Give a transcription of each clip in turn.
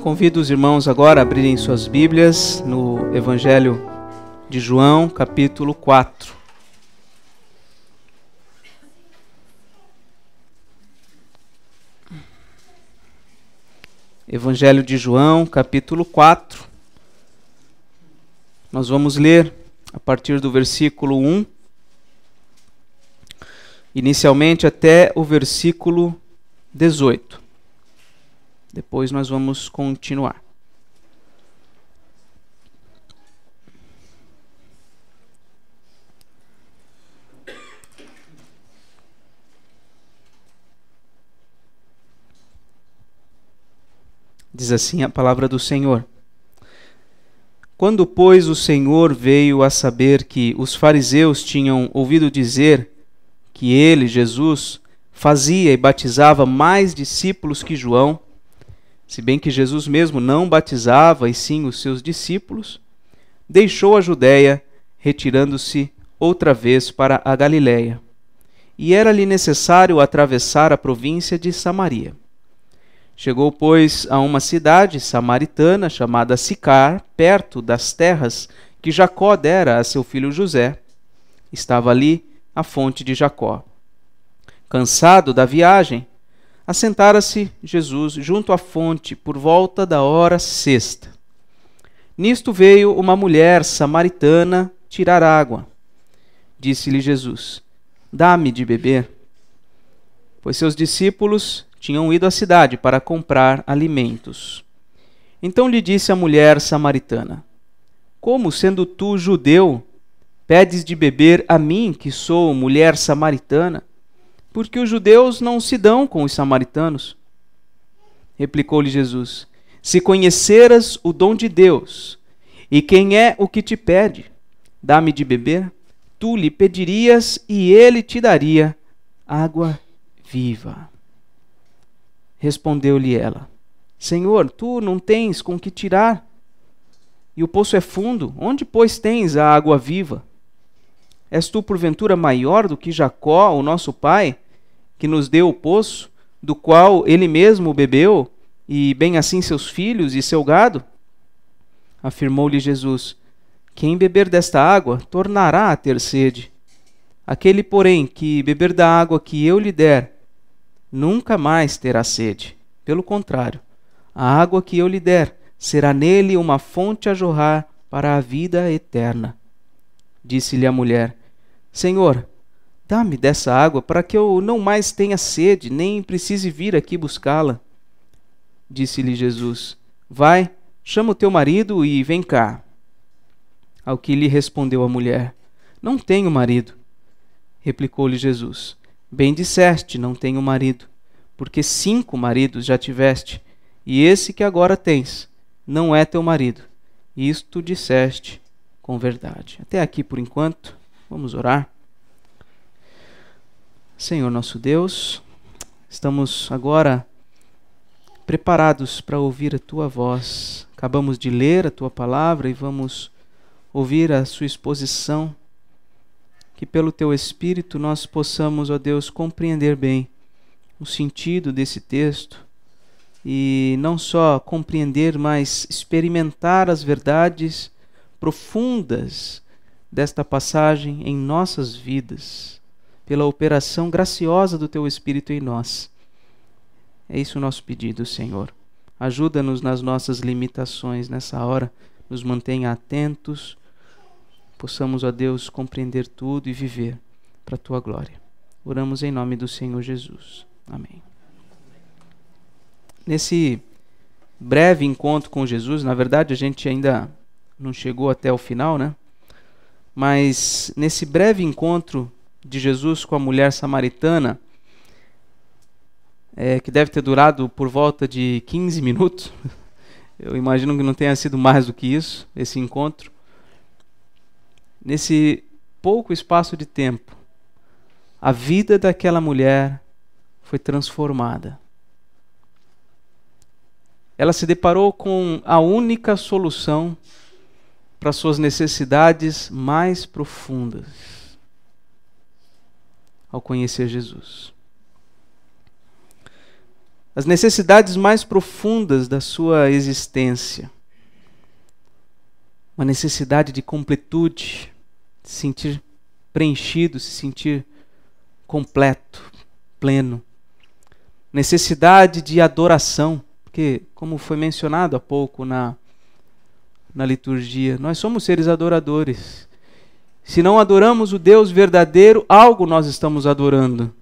Convido os irmãos agora a abrirem suas Bíblias no Evangelho de João, capítulo 4. Evangelho de João, capítulo 4. Nós vamos ler a partir do versículo 1, inicialmente até o versículo 18. Depois nós vamos continuar. Diz assim a palavra do Senhor. Quando, pois, o Senhor veio a saber que os fariseus tinham ouvido dizer que ele, Jesus, fazia e batizava mais discípulos que João, se bem que Jesus mesmo não batizava, e sim os seus discípulos, deixou a Judéia, retirando-se outra vez para a Galiléia. E era-lhe necessário atravessar a província de Samaria. Chegou, pois, a uma cidade samaritana chamada Sicar, perto das terras que Jacó dera a seu filho José. Estava ali a fonte de Jacó. Cansado da viagem, assentara-se Jesus junto à fonte por volta da hora sexta. Nisto veio uma mulher samaritana tirar água. Disse-lhe Jesus: dá-me de beber. Pois seus discípulos tinham ido à cidade para comprar alimentos. Então lhe disse a mulher samaritana: como, sendo tu judeu, pedes de beber a mim, que sou mulher samaritana? Porque os judeus não se dão com os samaritanos. Replicou-lhe Jesus: se conheceras o dom de Deus, e quem é o que te pede, dá-me de beber, tu lhe pedirias e ele te daria água viva. Respondeu-lhe ela: Senhor, tu não tens com que tirar, e o poço é fundo. Onde, pois, tens a água viva? És tu, porventura, maior do que Jacó, o nosso pai, que nos deu o poço, do qual ele mesmo bebeu, e bem assim seus filhos e seu gado? Afirmou-lhe Jesus: quem beber desta água tornará a ter sede. Aquele, porém, que beber da água que eu lhe der, nunca mais terá sede. Pelo contrário, a água que eu lhe der será nele uma fonte a jorrar para a vida eterna. Disse-lhe a mulher: Senhor, dá-me dessa água para que eu não mais tenha sede, nem precise vir aqui buscá-la. Disse-lhe Jesus: vai, chama o teu marido e vem cá. Ao que lhe respondeu a mulher: não tenho marido. Replicou-lhe Jesus: bem disseste, não tenho marido, porque 5 maridos já tiveste, e esse que agora tens não é teu marido. Isto disseste com verdade. Até aqui por enquanto. Vamos orar. Senhor nosso Deus, estamos agora preparados para ouvir a Tua voz. Acabamos de ler a Tua palavra e vamos ouvir a Sua exposição. Que pelo Teu Espírito nós possamos, ó Deus, compreender bem o sentido desse texto e não só compreender, mas experimentar as verdades profundas desta passagem em nossas vidas, pela operação graciosa do Teu Espírito em nós. É isso o nosso pedido, Senhor. Ajuda-nos nas nossas limitações nessa hora, nos mantenha atentos, possamos, ó Deus, compreender tudo e viver para a Tua glória. Oramos em nome do Senhor Jesus. Amém. Nesse breve encontro com Jesus, na verdade a gente ainda não chegou até o final, né? Mas nesse breve encontro de Jesus com a mulher samaritana, que deve ter durado por volta de 15 minutos, eu imagino que não tenha sido mais do que isso, esse encontro. Nesse pouco espaço de tempo, a vida daquela mulher foi transformada. Ela se deparou com a única solução para suas necessidades mais profundas ao conhecer Jesus. as necessidades mais profundas da sua existência. Uma necessidade de completude, de se sentir preenchido, se sentir completo, pleno. Necessidade de adoração, porque, como foi mencionado há pouco na liturgia, nós somos seres adoradores. Se não adoramos o Deus verdadeiro, algo nós estamos adorando.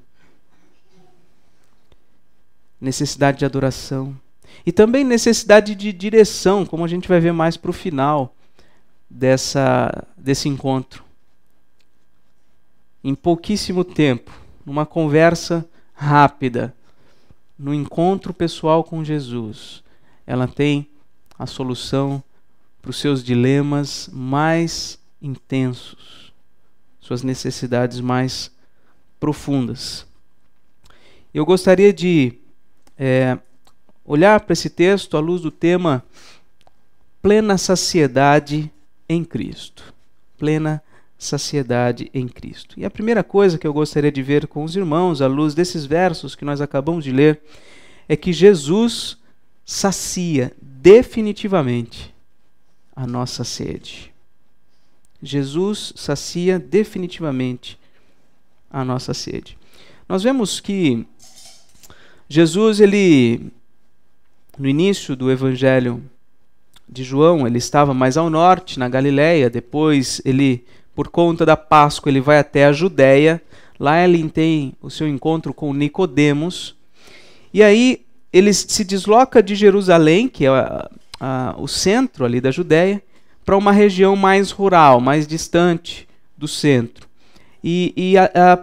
Necessidade de adoração. E também necessidade de direção, como a gente vai ver mais para o final desse encontro. Em pouquíssimo tempo, numa conversa rápida, no encontro pessoal com Jesus, ela tem a solução para os seus dilemas mais intensos, suas necessidades mais profundas. Eu gostaria de olhar para esse texto à luz do tema plena saciedade em Cristo. Plena saciedade em Cristo. E a primeira coisa que eu gostaria de ver com os irmãos, à luz desses versos que nós acabamos de ler, é que Jesus sacia definitivamente a nossa sede. Jesus sacia definitivamente a nossa sede. Nós vemos que Jesus, no início do Evangelho de João, ele estava mais ao norte, na Galileia. Depois, por conta da Páscoa, ele vai até a Judéia. Lá ele tem o seu encontro com Nicodemos. E aí ele se desloca de Jerusalém, que é o centro ali da Judéia, para uma região mais rural, mais distante do centro. E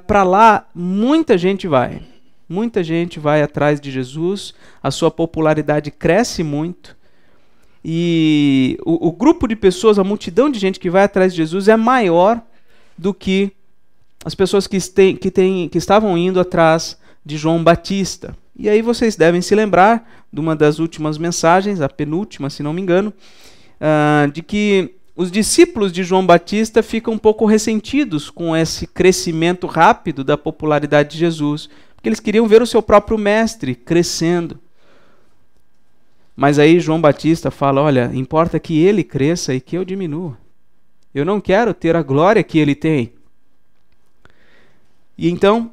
para lá muita gente vai. Muita gente vai atrás de Jesus, a sua popularidade cresce muito. E o grupo de pessoas, a multidão de gente que vai atrás de Jesus é maior do que as pessoas que estavam indo atrás de João Batista. E aí vocês devem se lembrar de uma das últimas mensagens, a penúltima, se não me engano, de que os discípulos de João Batista ficam um pouco ressentidos com esse crescimento rápido da popularidade de Jesus, porque eles queriam ver o seu próprio mestre crescendo. Mas aí João Batista fala, olha, importa que ele cresça e que eu diminua. Eu não quero ter a glória que ele tem. E então,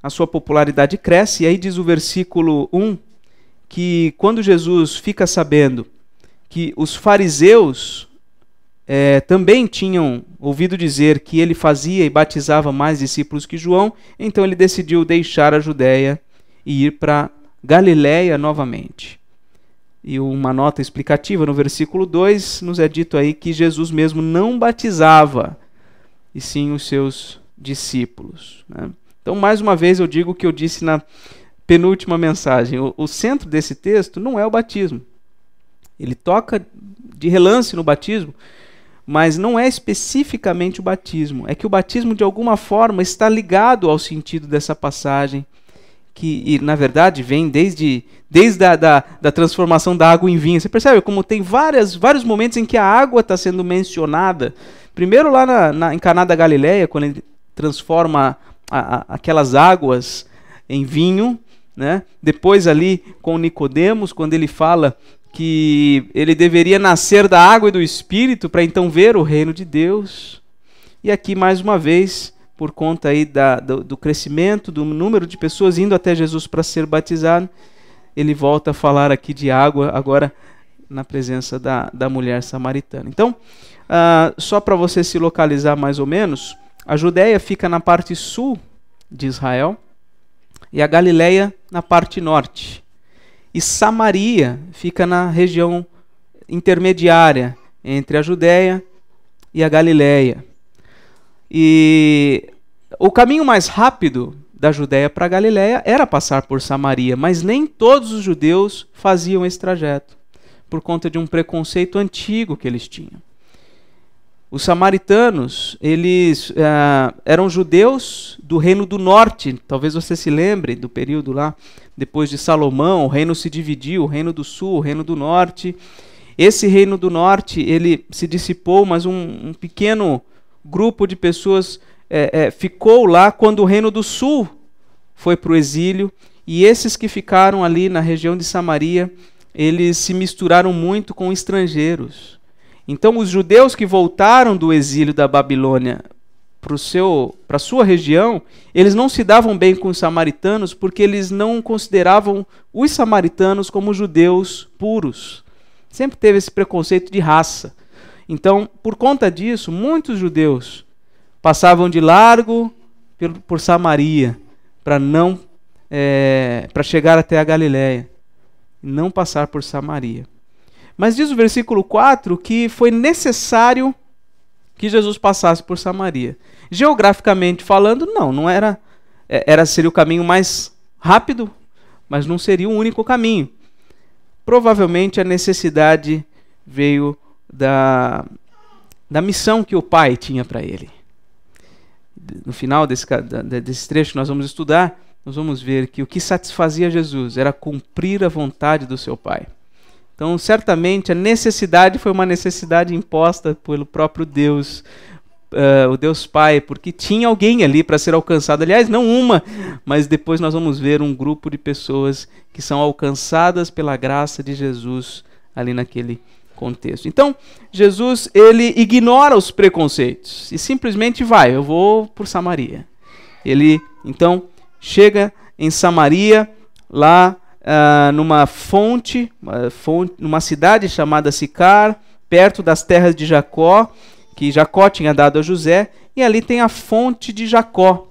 a sua popularidade cresce, e aí diz o versículo 1, que quando Jesus fica sabendo que os fariseus também tinham ouvido dizer que ele fazia e batizava mais discípulos que João, então ele decidiu deixar a Judéia e ir para Galiléia novamente. E uma nota explicativa no versículo 2 nos é dito aí que Jesus mesmo não batizava, e sim os seus discípulos, né? Então, mais uma vez, eu digo o que eu disse na penúltima mensagem. O centro desse texto não é o batismo. Ele toca de relance no batismo, mas não é especificamente o batismo. É que o batismo, de alguma forma, está ligado ao sentido dessa passagem, que, na verdade, vem desde a transformação da água em vinho. Você percebe como tem vários momentos em que a água está sendo mencionada. Primeiro lá em Caná da Galileia, quando ele transforma aquelas águas em vinho, né? Depois ali com Nicodemos, quando ele fala que ele deveria nascer da água e do Espírito para então ver o reino de Deus. E aqui, mais uma vez, por conta aí do crescimento, do número de pessoas indo até Jesus para ser batizado, ele volta a falar aqui de água, agora na presença da mulher samaritana. Então, só para você se localizar mais ou menos, a Judéia fica na parte sul de Israel e a Galileia na parte norte. E Samaria fica na região intermediária entre a Judéia e a Galileia. E o caminho mais rápido da Judéia para a Galileia era passar por Samaria, mas nem todos os judeus faziam esse trajeto, por conta de um preconceito antigo que eles tinham. Os samaritanos, eles eram judeus do reino do norte. Talvez você se lembre do período lá, depois de Salomão, o reino se dividiu, o reino do sul, o reino do norte. Esse reino do norte, ele se dissipou, mas um pequeno grupo de pessoas ficou lá quando o reino do sul foi para o exílio. e esses que ficaram ali na região de Samaria, eles se misturaram muito com estrangeiros. Então os judeus que voltaram do exílio da Babilônia para a sua região, eles não se davam bem com os samaritanos porque eles não consideravam os samaritanos como judeus puros. Sempre teve esse preconceito de raça. Então, por conta disso, muitos judeus passavam de largo por Samaria para chegar até a Galiléia, não passar por Samaria. Mas diz o versículo 4 que foi necessário que Jesus passasse por Samaria. Geograficamente falando, não era, seria o caminho mais rápido, mas não seria o único caminho. Provavelmente a necessidade veio da missão que o Pai tinha para ele. No final desse trecho que nós vamos estudar, nós vamos ver que o que satisfazia Jesus era cumprir a vontade do seu Pai. Então, certamente, a necessidade foi uma necessidade imposta pelo próprio Deus, o Deus Pai, porque tinha alguém ali para ser alcançado. Aliás, não uma, mas depois nós vamos ver um grupo de pessoas que são alcançadas pela graça de Jesus ali naquele contexto. Então, Jesus, ele ignora os preconceitos e simplesmente vai, eu vou por Samaria. Ele, então, chega em Samaria, lá numa fonte, numa cidade chamada Sicar, perto das terras de Jacó, que Jacó tinha dado a José, e ali tem a fonte de Jacó.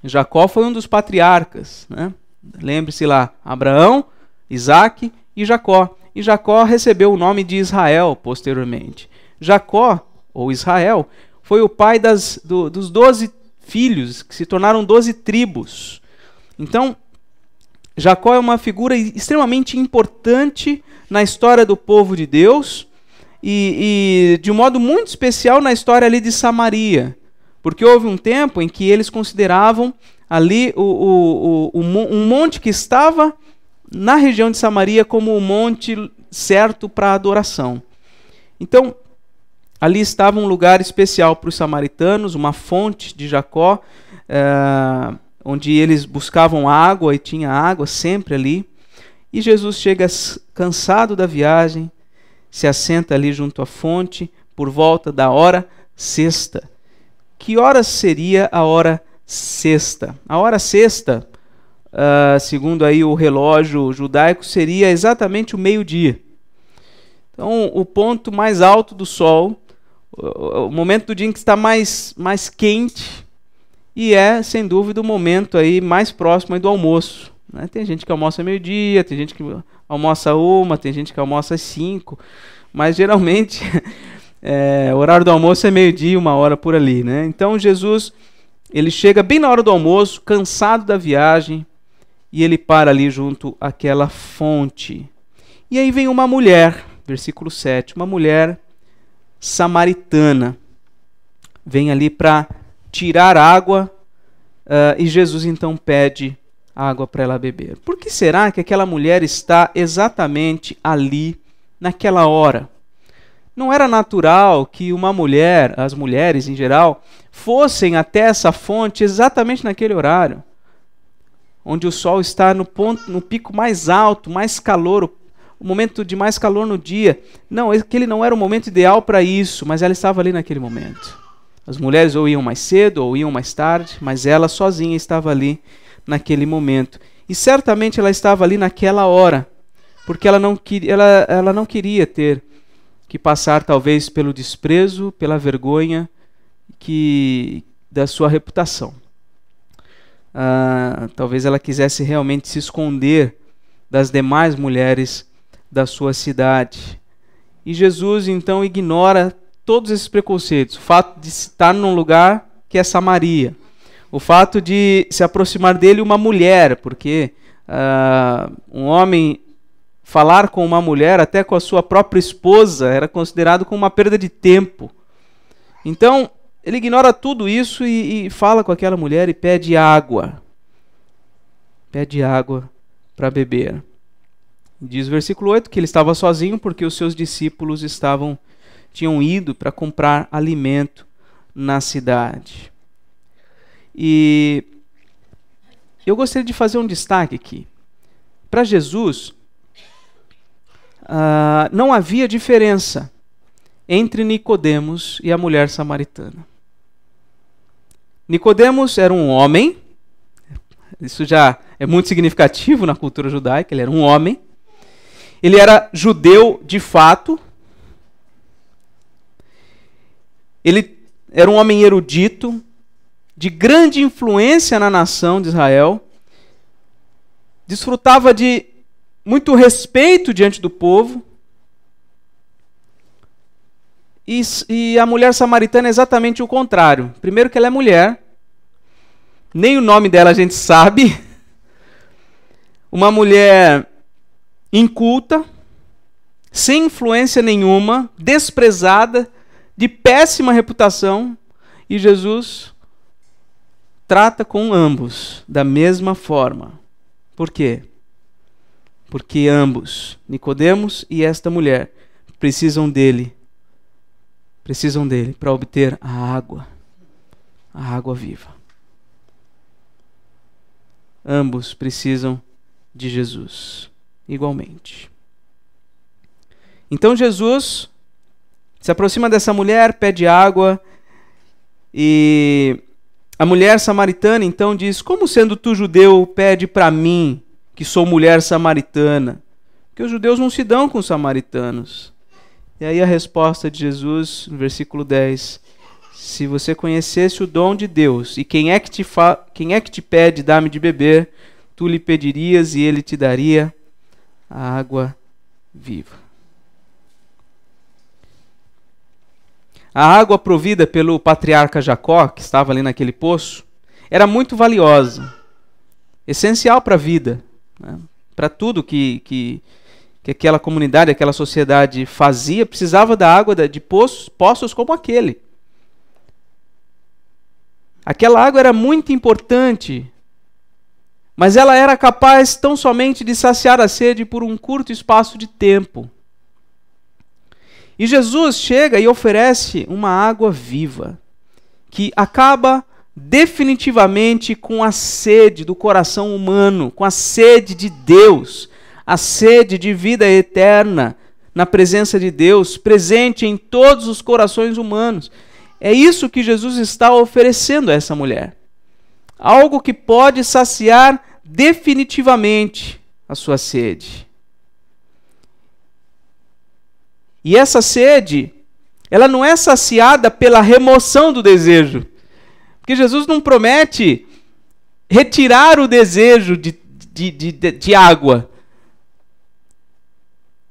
Jacó foi um dos patriarcas, né? Lembre-se lá, Abraão, Isaque e Jacó. E Jacó recebeu o nome de Israel posteriormente. Jacó, ou Israel, foi o pai dos 12 filhos, que se tornaram 12 tribos. Então, Jacó é uma figura extremamente importante na história do povo de Deus e de um modo muito especial na história ali de Samaria, porque houve um tempo em que eles consideravam ali um monte que estava na região de Samaria como o monte certo para adoração. Então, ali estava um lugar especial para os samaritanos, uma fonte de Jacó, onde eles buscavam água e tinha água sempre ali. E Jesus chega cansado da viagem, se assenta ali junto à fonte por volta da hora sexta. Que hora seria a hora sexta? A hora sexta, segundo aí o relógio judaico, seria exatamente o meio-dia. Então, o ponto mais alto do sol, o momento do dia em que está mais quente, e sem dúvida, o momento aí mais próximo aí do almoço. Né? Tem gente que almoça meio-dia, tem gente que almoça 1, tem gente que almoça às 5, mas geralmente o horário do almoço é meio-dia, 1 hora por ali. Né? Então Jesus, ele chega bem na hora do almoço, cansado da viagem, e ele para ali junto àquela fonte. E aí vem uma mulher, versículo 7, uma mulher samaritana, vem ali para tirar água, e Jesus então pede água para ela beber. Por que será que aquela mulher está exatamente ali, naquela hora? Não era natural que uma mulher, as mulheres em geral, fossem até essa fonte exatamente naquele horário, onde o sol está no pico mais alto, mais calor, o momento de mais calor no dia? Não, aquele não era o momento ideal para isso, mas ela estava ali naquele momento. As mulheres ou iam mais cedo ou iam mais tarde, mas ela sozinha estava ali naquele momento. E certamente ela estava ali naquela hora, porque ela não queria ter que passar talvez pelo desprezo, pela vergonha da sua reputação. Talvez ela quisesse realmente se esconder das demais mulheres da sua cidade. E Jesus então ignora todos esses preconceitos, o fato de estar num lugar que é Samaria, o fato de se aproximar dele uma mulher, porque um homem falar com uma mulher, até com a sua própria esposa, era considerado como uma perda de tempo. Então, ele ignora tudo isso e fala com aquela mulher e pede água. Pede água para beber. Diz o versículo 8 que ele estava sozinho porque os seus discípulos tinham ido para comprar alimento na cidade. E eu gostaria de fazer um destaque aqui. Para Jesus, não havia diferença entre Nicodemos e a mulher samaritana. Nicodemos era um homem, isso já é muito significativo na cultura judaica, ele era um homem, ele era judeu de fato, ele era um homem erudito, de grande influência na nação de Israel, desfrutava de muito respeito diante do povo, e a mulher samaritana é exatamente o contrário. Primeiro que ela é mulher, nem o nome dela a gente sabe, uma mulher inculta, sem influência nenhuma, desprezada, de péssima reputação, e Jesus trata com ambos da mesma forma. Por quê? Porque ambos, Nicodemos e esta mulher, precisam dele para obter a água viva. Ambos precisam de Jesus, igualmente. Então Jesus se aproxima dessa mulher, pede água, e a mulher samaritana então diz: como sendo tu judeu, pede para mim, que sou mulher samaritana? Porque os judeus não se dão com os samaritanos. E aí a resposta de Jesus, no versículo 10, se você conhecesse o dom de Deus, e quem é que te pede, dá-me de beber, tu lhe pedirias e ele te daria a água viva. A água provida pelo patriarca Jacó, que estava ali naquele poço, era muito valiosa, essencial para a vida, né? Para tudo que aquela comunidade, aquela sociedade fazia, precisava da água de poços como aquele. Aquela água era muito importante, mas ela era capaz tão somente de saciar a sede por um curto espaço de tempo. E Jesus chega e oferece uma água viva, que acaba definitivamente com a sede do coração humano, com a sede de Deus, a sede de vida eterna na presença de Deus, presente em todos os corações humanos. É isso que Jesus está oferecendo a essa mulher. Algo que pode saciar definitivamente a sua sede. E essa sede, ela não é saciada pela remoção do desejo. Porque Jesus não promete retirar o desejo de água.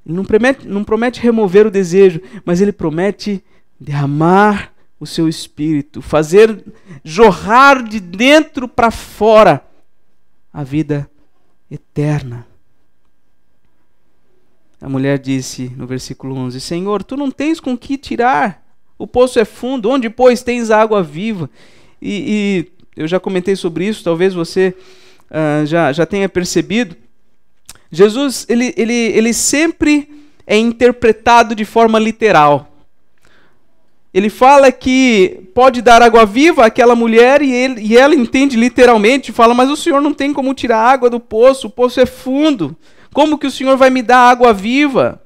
Ele não promete remover o desejo, mas ele promete derramar o seu espírito, fazer jorrar de dentro para fora a vida eterna. A mulher disse no versículo 11, Senhor, tu não tens com que tirar, o poço é fundo, onde pois tens água viva? E eu já comentei sobre isso, talvez você já tenha percebido. Jesus, ele sempre é interpretado de forma literal. Ele fala que pode dar água viva àquela mulher e ela entende literalmente, fala, mas o Senhor não tem como tirar água do poço, o poço é fundo. Como que o Senhor vai me dar água viva?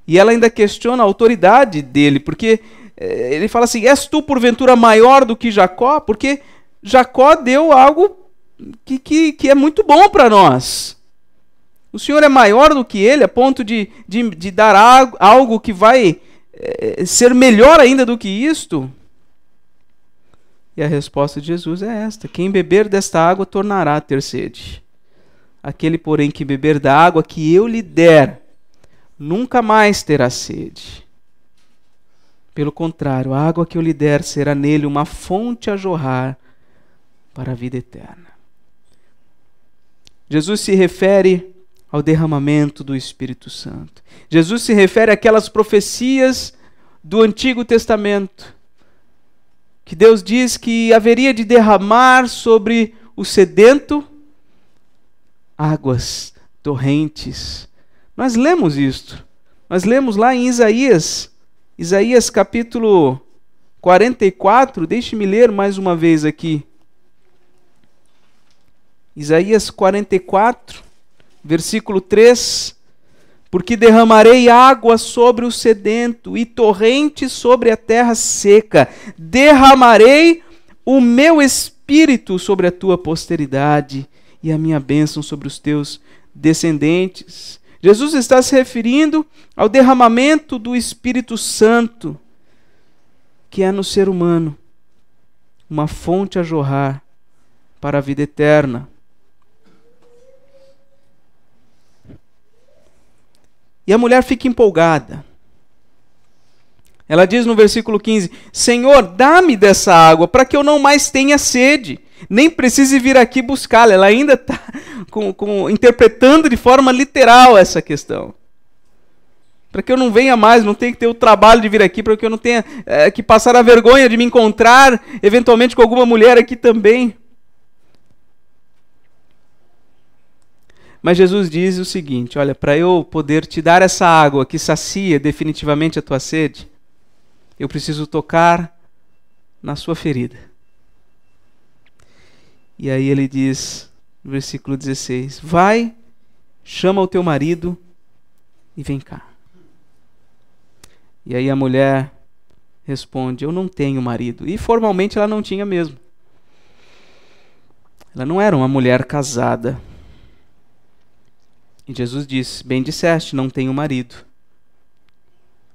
E ela ainda questiona a autoridade dele, porque ele fala assim, és tu porventura maior do que Jacó? Porque Jacó deu algo que é muito bom para nós. O Senhor é maior do que ele, a ponto de dar algo que vai ser melhor ainda do que isto? E a resposta de Jesus é esta, quem beber desta água tornará a ter sede. Aquele, porém, que beber da água que eu lhe der, nunca mais terá sede. Pelo contrário, a água que eu lhe der será nele uma fonte a jorrar para a vida eterna. Jesus se refere ao derramamento do Espírito Santo. Jesus se refere àquelas profecias do Antigo Testamento, que Deus diz que haveria de derramar sobre o sedento águas, torrentes. Nós lemos isto. Nós lemos lá em Isaías capítulo 44. Deixe-me ler mais uma vez aqui. Isaías 44, versículo 3: porque derramarei água sobre o sedento e torrentes sobre a terra seca. Derramarei o meu espírito sobre a tua posteridade e a minha bênção sobre os teus descendentes. Jesus está se referindo ao derramamento do Espírito Santo, que é no ser humano uma fonte a jorrar para a vida eterna. E a mulher fica empolgada. Ela diz no versículo 15: Senhor, dá-me dessa água para que eu não mais tenha sede, nem precise vir aqui buscá-la. Ela ainda está interpretando de forma literal essa questão. Para que eu não venha mais, não tenha que ter o trabalho de vir aqui, para que eu não tenha que passar a vergonha de me encontrar eventualmente com alguma mulher aqui também. Mas Jesus diz o seguinte: olha, para eu poder te dar essa água que sacia definitivamente a tua sede, eu preciso tocar na sua ferida. E aí ele diz, no versículo 16, vai, chama o teu marido e vem cá. E aí a mulher responde, eu não tenho marido. E formalmente ela não tinha mesmo. Ela não era uma mulher casada. E Jesus disse, bem disseste, não tenho marido.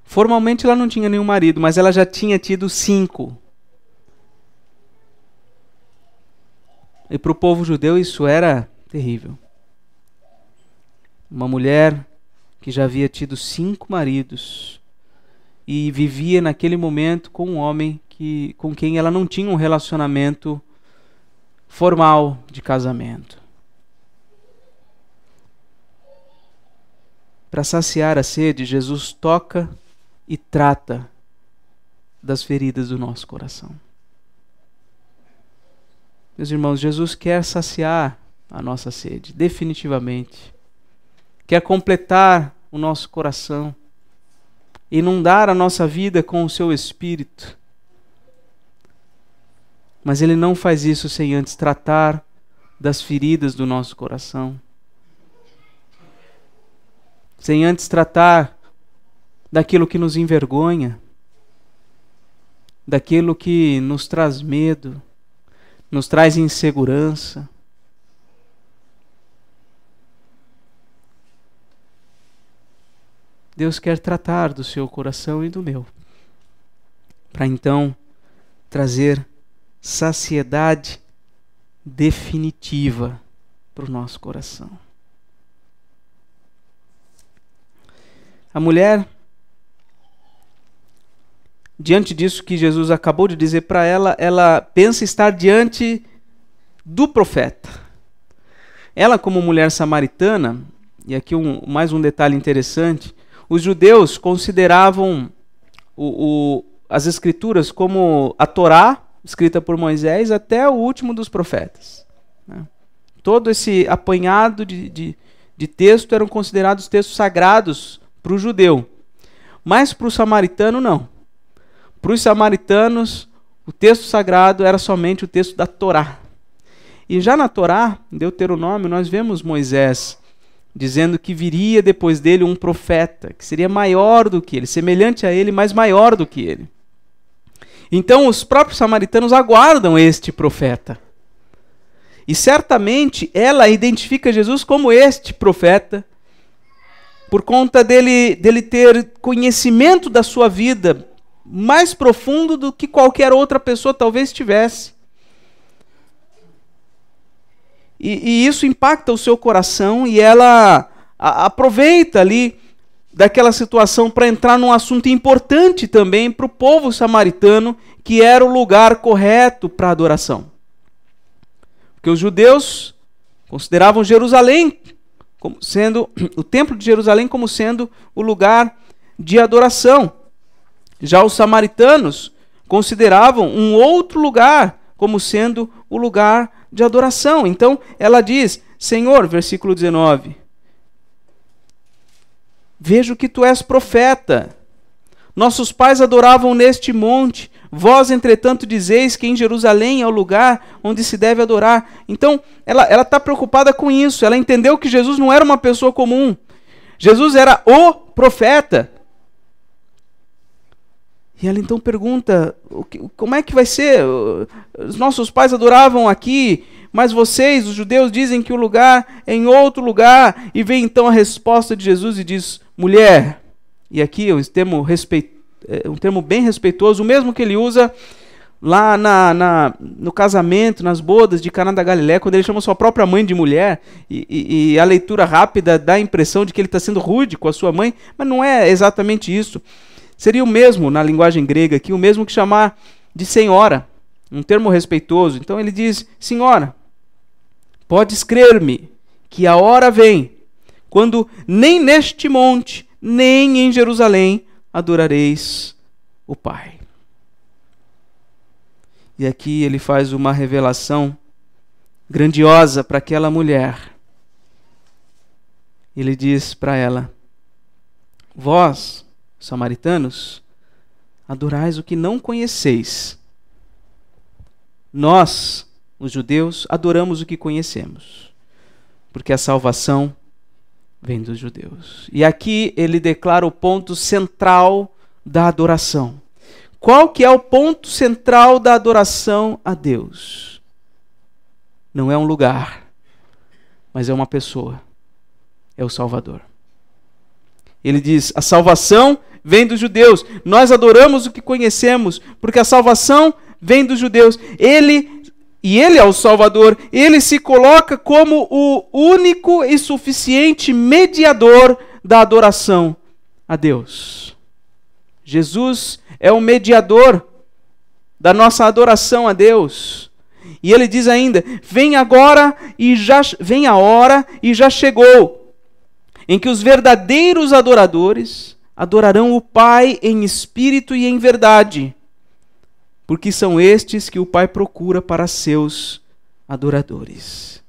Formalmente ela não tinha nenhum marido, mas ela já tinha tido 5. E para o povo judeu isso era terrível. Uma mulher que já havia tido 5 maridos e vivia naquele momento com um homem com quem ela não tinha um relacionamento formal de casamento. Para saciar a sede, Jesus toca e trata das feridas do nosso coração. Meus irmãos, Jesus quer saciar a nossa sede, definitivamente. Quer completar o nosso coração, inundar a nossa vida com o seu Espírito. Mas Ele não faz isso sem antes tratar das feridas do nosso coração. Sem antes tratar daquilo que nos envergonha, daquilo que nos traz medo, nos traz insegurança. Deus quer tratar do seu coração e do meu, para então trazer saciedade definitiva para o nosso coração. A mulher, diante disso que Jesus acabou de dizer para ela, ela pensa estar diante do profeta. Ela, como mulher samaritana, e aqui mais um detalhe interessante, os judeus consideravam as escrituras como a Torá, escrita por Moisés, até o último dos profetas. Todo esse apanhado de texto eram considerados textos sagrados para o judeu. Mas para o samaritano, não. Para os samaritanos, o texto sagrado era somente o texto da Torá. E já na Torá, em Deuteronômio, nós vemos Moisés dizendo que viria depois dele um profeta, que seria maior do que ele, semelhante a ele, mas maior do que ele. Então os próprios samaritanos aguardam este profeta. E certamente ela identifica Jesus como este profeta, por conta dele ter conhecimento da sua vida mais profundo do que qualquer outra pessoa talvez tivesse. E isso impacta o seu coração e ela aproveita ali daquela situação para entrar num assunto importante também para o povo samaritano, que era o lugar correto para a adoração. Porque os judeus consideravam Jerusalém como sendo o templo de Jerusalém como sendo o lugar de adoração. Já os samaritanos consideravam um outro lugar como sendo o lugar de adoração. Então ela diz, Senhor, versículo 19, vejo que tu és profeta. Nossos pais adoravam neste monte, Vós, entretanto, dizeis que em Jerusalém é o lugar onde se deve adorar. Então, ela está preocupada com isso. Ela entendeu que Jesus não era uma pessoa comum. Jesus era o profeta. E ela então pergunta, como é que vai ser? Os nossos pais adoravam aqui, mas vocês, os judeus, dizem que o lugar é em outro lugar. E vem então a resposta de Jesus e diz, mulher, e aqui é um termo bem respeitoso, o mesmo que ele usa lá no casamento, nas bodas de Caná da Galileia, quando ele chama sua própria mãe de mulher, e a leitura rápida dá a impressão de que ele está sendo rude com a sua mãe, mas não é exatamente isso. Seria o mesmo, na linguagem grega aqui, o mesmo que chamar de senhora, um termo respeitoso. Então ele diz, senhora, podes crer-me que a hora vem, quando nem neste monte, nem em Jerusalém adorareis o Pai. E aqui ele faz uma revelação grandiosa para aquela mulher. Ele diz para ela, vós, samaritanos, adorais o que não conheceis. Nós, os judeus, adoramos o que conhecemos, porque a salvação vem dos judeus. E aqui ele declara o ponto central da adoração. Qual que é o ponto central da adoração a Deus? Não é um lugar, mas é uma pessoa. É o Salvador. Ele diz, a salvação vem dos judeus. Nós adoramos o que conhecemos, porque a salvação vem dos judeus. Ele é o Salvador. Ele se coloca como o único e suficiente mediador da adoração a Deus. Jesus é o mediador da nossa adoração a Deus. E ele diz ainda, vem a hora e já chegou, em que os verdadeiros adoradores adorarão o Pai em espírito e em verdade, porque são estes que o Pai procura para seus adoradores.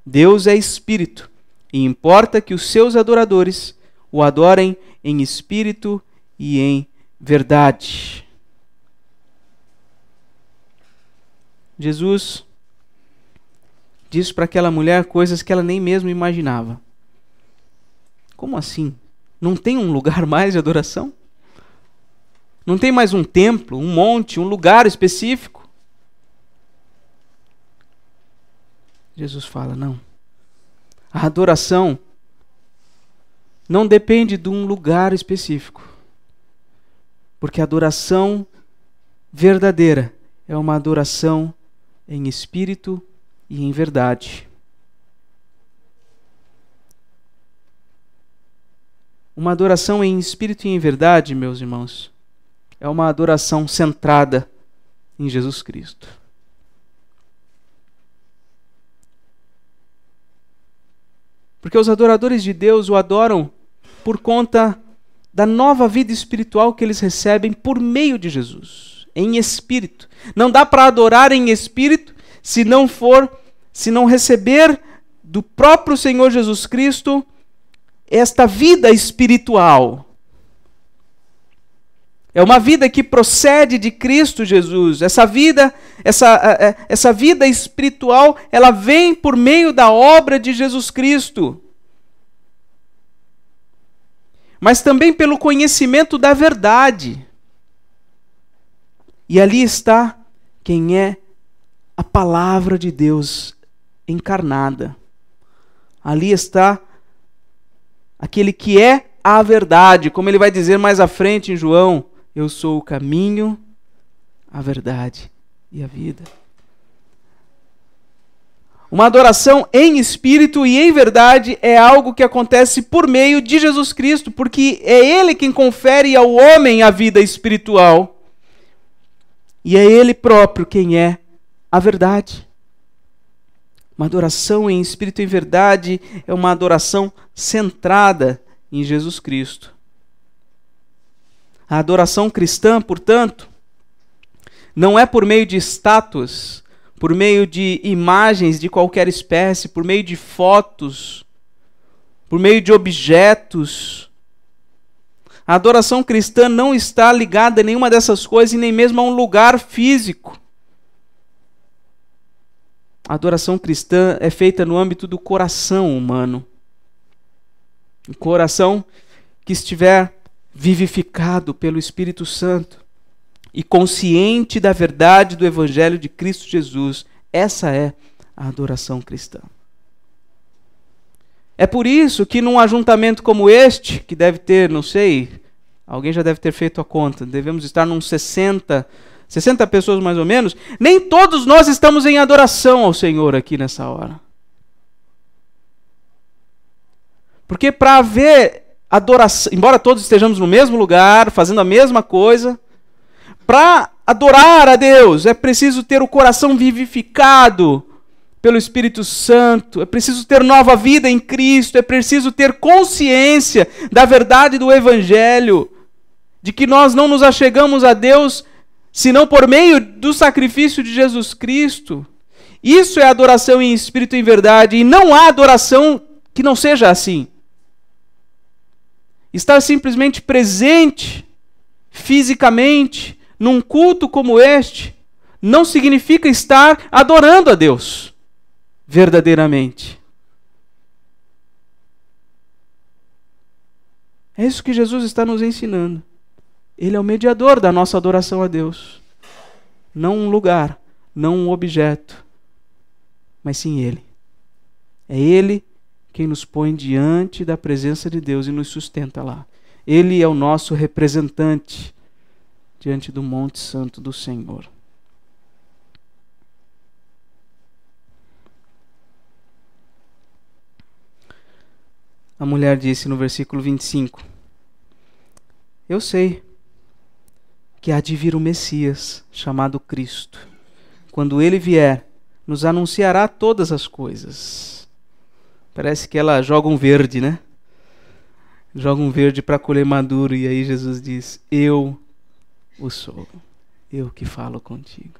Deus é espírito, e importa que os seus adoradores o adorem em espírito e em verdade. Jesus diz para aquela mulher coisas que ela nem mesmo imaginava. Como assim? Não tem um lugar mais de adoração? Não tem mais um templo, um monte, um lugar específico? Jesus fala, não. A adoração não depende de um lugar específico. Porque a adoração verdadeira é uma adoração em espírito e em verdade. Uma adoração em espírito e em verdade, meus irmãos, é uma adoração centrada em Jesus Cristo. Porque os adoradores de Deus o adoram por conta da nova vida espiritual que eles recebem por meio de Jesus, em espírito. Não dá para adorar em espírito se não receber do próprio Senhor Jesus Cristo esta vida espiritual. É uma vida que procede de Cristo Jesus. Essa vida espiritual, ela vem por meio da obra de Jesus Cristo. Mas também pelo conhecimento da verdade. E ali está quem é a palavra de Deus encarnada. Ali está aquele que é a verdade, como ele vai dizer mais à frente em João, eu sou o caminho, a verdade e a vida. Uma adoração em espírito e em verdade é algo que acontece por meio de Jesus Cristo, porque é Ele quem confere ao homem a vida espiritual. E é Ele próprio quem é a verdade. Uma adoração em espírito e em verdade é uma adoração centrada em Jesus Cristo. A adoração cristã, portanto, não é por meio de estátuas, por meio de imagens de qualquer espécie, por meio de fotos, por meio de objetos. A adoração cristã não está ligada a nenhuma dessas coisas e nem mesmo a um lugar físico. A adoração cristã é feita no âmbito do coração humano. O coração que estiver vivificado pelo Espírito Santo e consciente da verdade do Evangelho de Cristo Jesus. Essa é a adoração cristã. É por isso que num ajuntamento como este, que deve ter, não sei, alguém já deve ter feito a conta, devemos estar num 60 pessoas mais ou menos, nem todos nós estamos em adoração ao Senhor aqui nessa hora. Porque para haver adoração, embora todos estejamos no mesmo lugar, fazendo a mesma coisa, para adorar a Deus é preciso ter o coração vivificado pelo Espírito Santo, é preciso ter nova vida em Cristo, é preciso ter consciência da verdade do Evangelho, de que nós não nos achegamos a Deus senão por meio do sacrifício de Jesus Cristo. Isso é adoração em espírito e em verdade, e não há adoração que não seja assim. Estar simplesmente presente, fisicamente, num culto como este, não significa estar adorando a Deus verdadeiramente. É isso que Jesus está nos ensinando. Ele é o mediador da nossa adoração a Deus. Não um lugar, não um objeto, mas sim Ele. É Ele quem nos põe diante da presença de Deus e nos sustenta lá. Ele é o nosso representante diante do Monte Santo do Senhor. A mulher disse no versículo 25: Eu sei que há de vir o Messias, chamado Cristo. Quando ele vier, nos anunciará todas as coisas. Parece que ela joga um verde, né? Joga um verde para colher maduro, e aí Jesus diz: Eu o sou, eu que falo contigo.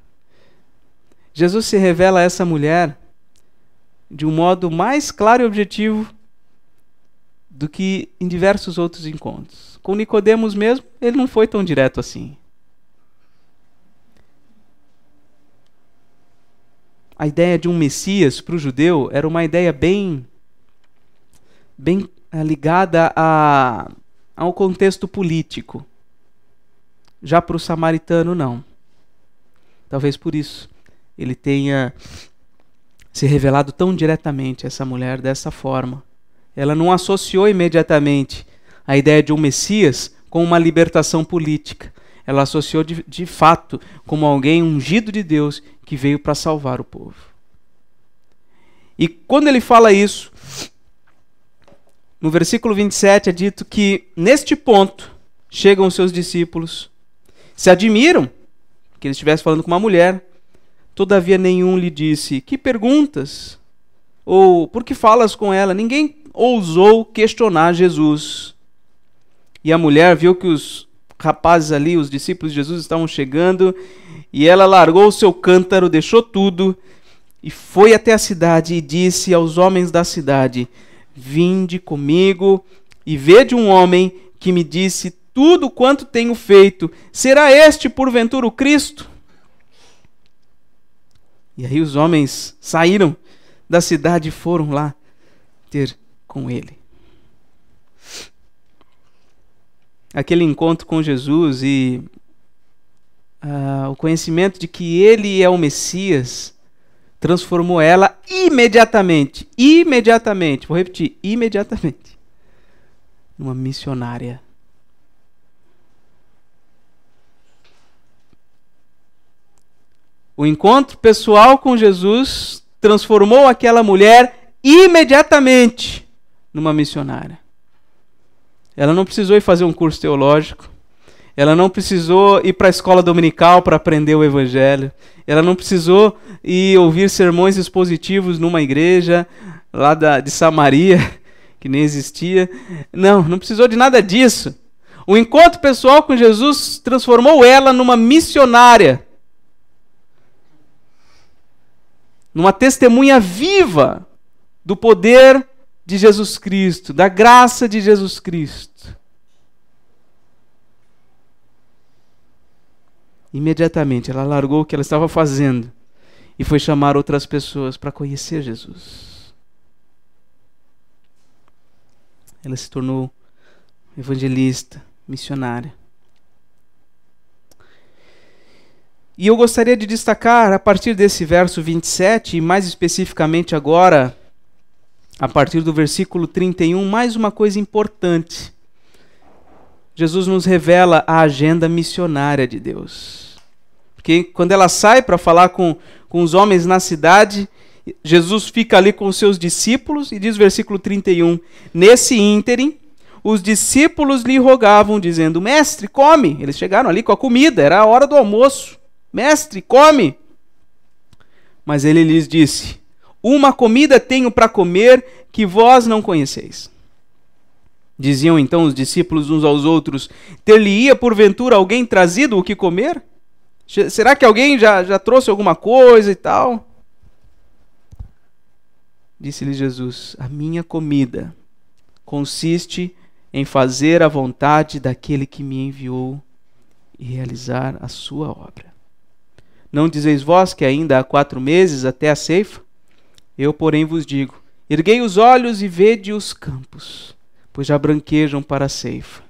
Jesus se revela a essa mulher de um modo mais claro e objetivo do que em diversos outros encontros. Com Nicodemos mesmo, ele não foi tão direto assim. A ideia de um Messias para o judeu era uma ideia bem ligada ao contexto político. Já para o samaritano, não. Talvez por isso ele tenha se revelado tão diretamente a essa mulher dessa forma. Ela não associou imediatamente a ideia de um Messias com uma libertação política. Ela associou de fato como alguém ungido de Deus que veio para salvar o povo. E quando ele fala isso, no versículo 27 é dito que neste ponto chegam os seus discípulos, se admiram que ele estivesse falando com uma mulher, todavia nenhum lhe disse: que perguntas? Ou por que falas com ela? Ninguém ousou questionar Jesus. E a mulher viu que os rapazes ali, os discípulos de Jesus, estavam chegando, e ela largou o seu cântaro, deixou tudo, e foi até a cidade e disse aos homens da cidade: vinde comigo e vede um homem que me disse tudo quanto tenho feito. Será este porventura o Cristo? E aí os homens saíram da cidade e foram lá ter com ele. Aquele encontro com Jesus e o conhecimento de que ele é o Messias transformou ela imediatamente, vou repetir, imediatamente, numa missionária. O encontro pessoal com Jesus transformou aquela mulher imediatamente numa missionária. Ela não precisou ir fazer um curso teológico. Ela não precisou ir para a escola dominical para aprender o Evangelho. Ela não precisou ir ouvir sermões expositivos numa igreja lá de Samaria, que nem existia. Não precisou de nada disso. O encontro pessoal com Jesus transformou ela numa missionária, numa testemunha viva do poder de Jesus Cristo, da graça de Jesus Cristo. imediatamente ela largou o que ela estava fazendo e foi chamar outras pessoas para conhecer Jesus. Ela se tornou evangelista, missionária. E eu gostaria de destacar, a partir desse verso 27, e mais especificamente agora, a partir do versículo 31, mais uma coisa importante. Jesus nos revela a agenda missionária de Deus. Porque quando ela sai para falar com os homens na cidade, Jesus fica ali com os seus discípulos, e diz o versículo 31, nesse ínterim, os discípulos lhe rogavam, dizendo, mestre, come. Eles chegaram ali com a comida, era a hora do almoço. Mestre, come. Mas ele lhes disse, uma comida tenho para comer que vós não conheceis. Diziam então os discípulos uns aos outros, ter-lhe-ia porventura alguém trazido o que comer? Será que alguém já trouxe alguma coisa e tal? Disse-lhe Jesus, a minha comida consiste em fazer a vontade daquele que me enviou e realizar a sua obra. Não dizeis vós que ainda há 4 meses até a ceifa? Eu, porém, vos digo, erguei os olhos e vede os campos, pois já branquejam para a ceifa.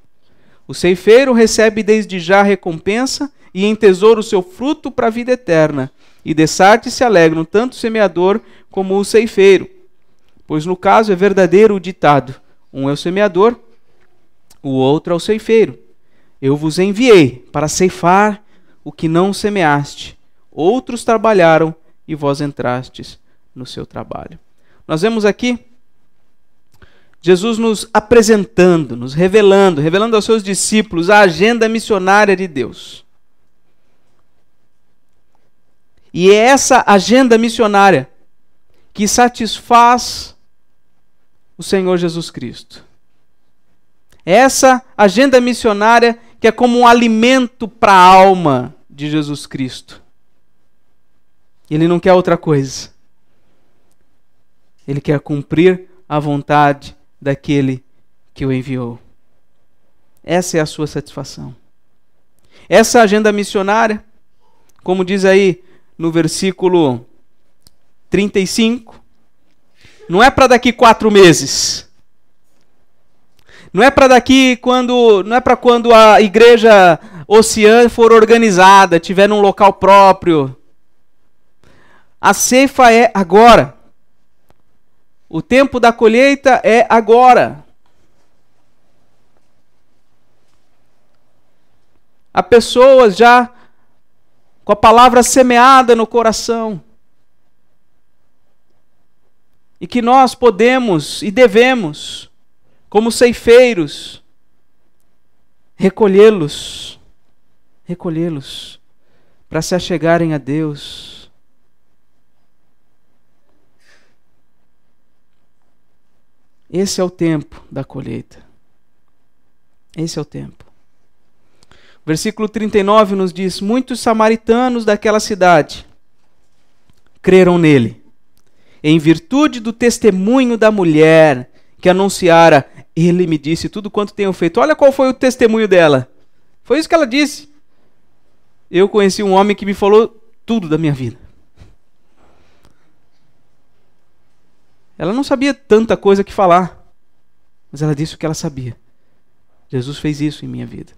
O ceifeiro recebe desde já a recompensa e entesoura o seu fruto para a vida eterna. E de sorte se alegram tanto o semeador como o ceifeiro. Pois no caso é verdadeiro o ditado, um é o semeador, o outro é o ceifeiro. Eu vos enviei para ceifar o que não semeaste. Outros trabalharam e vós entrastes no seu trabalho. Nós vemos aqui Jesus nos apresentando, nos revelando aos seus discípulos a agenda missionária de Deus. E é essa agenda missionária que satisfaz o Senhor Jesus Cristo. É essa agenda missionária que é como um alimento para a alma de Jesus Cristo. Ele não quer outra coisa. Ele quer cumprir a vontade daquele que o enviou. Essa é a sua satisfação. Essa agenda missionária, como diz aí no versículo 35, não é para daqui 4 meses. Não é para quando a igreja Oceã for organizada, tiver num local próprio. A ceifa é agora. O tempo da colheita é agora. Há pessoas já com a palavra semeada no coração. E que nós podemos e devemos, como ceifeiros, recolhê-los para se achegarem a Deus. Esse é o tempo da colheita. Esse é o tempo. Versículo 39 nos diz, muitos samaritanos daquela cidade creram nele, em virtude do testemunho da mulher que anunciara, ele me disse tudo quanto tenho feito. Olha qual foi o testemunho dela. Foi isso que ela disse. Eu conheci um homem que me falou tudo da minha vida. Ela não sabia tanta coisa que falar, mas ela disse o que ela sabia. Jesus fez isso em minha vida.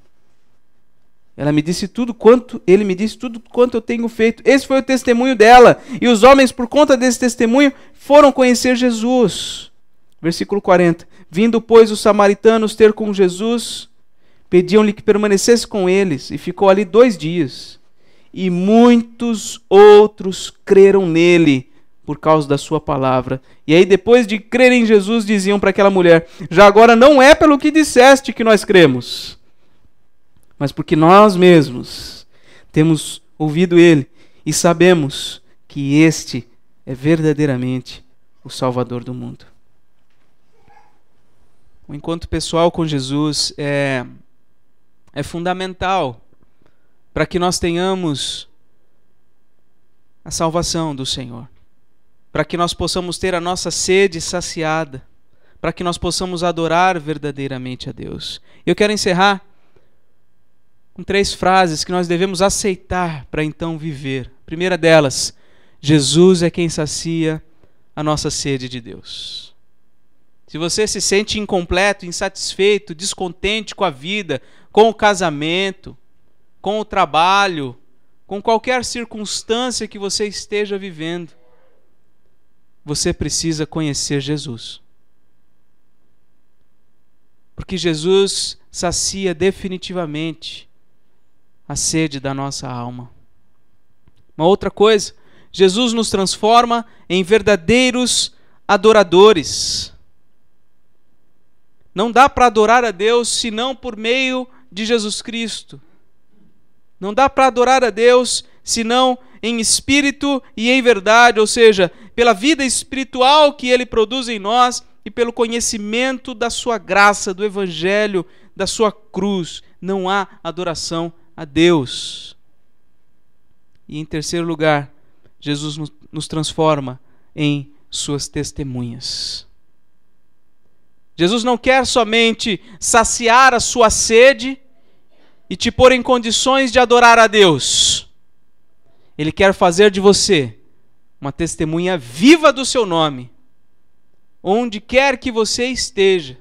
Ele me disse tudo quanto eu tenho feito. Esse foi o testemunho dela. E os homens, por conta desse testemunho, foram conhecer Jesus. Versículo 40. Vindo, pois, os samaritanos ter com Jesus, pediam-lhe que permanecesse com eles, e ficou ali 2 dias. E muitos outros creram nele, por causa da sua palavra. E aí, depois de crerem em Jesus, diziam para aquela mulher, já agora não é pelo que disseste que nós cremos, mas porque nós mesmos temos ouvido ele e sabemos que este é verdadeiramente o Salvador do mundo. O encontro pessoal com Jesus é fundamental para que nós tenhamos a salvação do Senhor, para que nós possamos ter a nossa sede saciada, para que nós possamos adorar verdadeiramente a Deus. Eu quero encerrar com 3 frases que nós devemos aceitar para então viver. A primeira delas, Jesus é quem sacia a nossa sede de Deus. Se você se sente incompleto, insatisfeito, descontente com a vida, com o casamento, com o trabalho, com qualquer circunstância que você esteja vivendo, você precisa conhecer Jesus. Porque Jesus sacia definitivamente a sede da nossa alma. Uma outra coisa, Jesus nos transforma em verdadeiros adoradores. Não dá para adorar a Deus senão por meio de Jesus Cristo. Não dá para adorar a Deus senão em espírito e em verdade, ou seja, pela vida espiritual que Ele produz em nós e pelo conhecimento da sua graça, do Evangelho, da sua cruz. Não há adoração a Deus. E em terceiro lugar, Jesus nos transforma em suas testemunhas. Jesus não quer somente saciar a sua sede e te pôr em condições de adorar a Deus. Ele quer fazer de você uma testemunha viva do seu nome, onde quer que você esteja,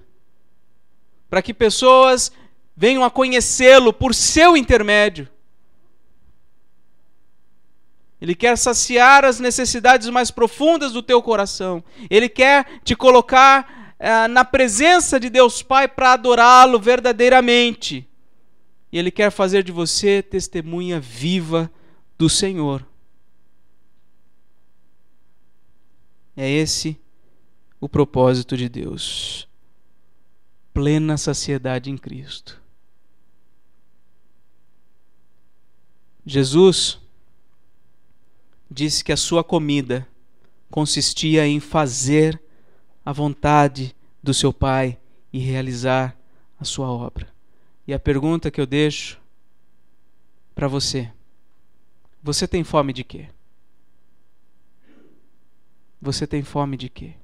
para que pessoas venham a conhecê-lo por seu intermédio. Ele quer saciar as necessidades mais profundas do teu coração. Ele quer te colocar na presença de Deus Pai para adorá-lo verdadeiramente. E Ele quer fazer de você testemunha viva do Senhor. É esse o propósito de Deus. Plena saciedade em Cristo. Jesus disse que a sua comida consistia em fazer a vontade do seu Pai e realizar a sua obra. E a pergunta que eu deixo para você: você tem fome de quê? Você tem fome de quê?